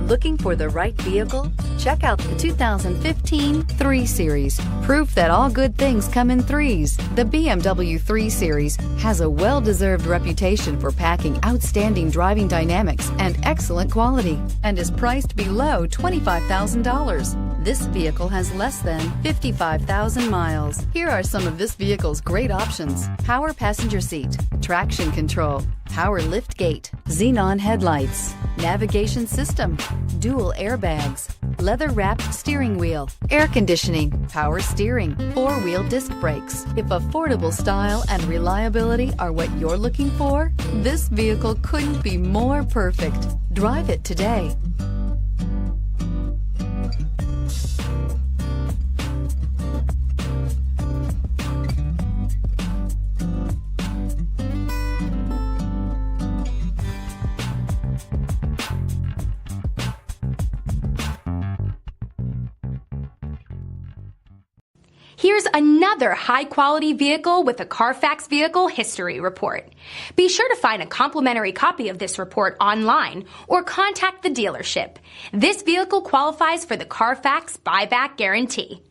Looking for the right vehicle? Check out the 2015 3 Series. Proof that all good things come in threes. The BMW 3 Series has a well-deserved reputation for packing outstanding driving dynamics and excellent quality, and is priced below $25,000. This vehicle has less than 55,000 miles. Here are some of this vehicle's great options: power passenger seat, traction control, power lift gate, xenon headlights, navigation system, dual airbags, leather-wrapped steering wheel, air conditioning, power steering, 4-wheel disc brakes. If affordable style and reliability are what you're looking for, this vehicle couldn't be more perfect. Drive it today. Here's another high-quality vehicle with a Carfax Vehicle History Report. Be sure to find a complimentary copy of this report online or contact the dealership. This vehicle qualifies for the Carfax Buyback Guarantee.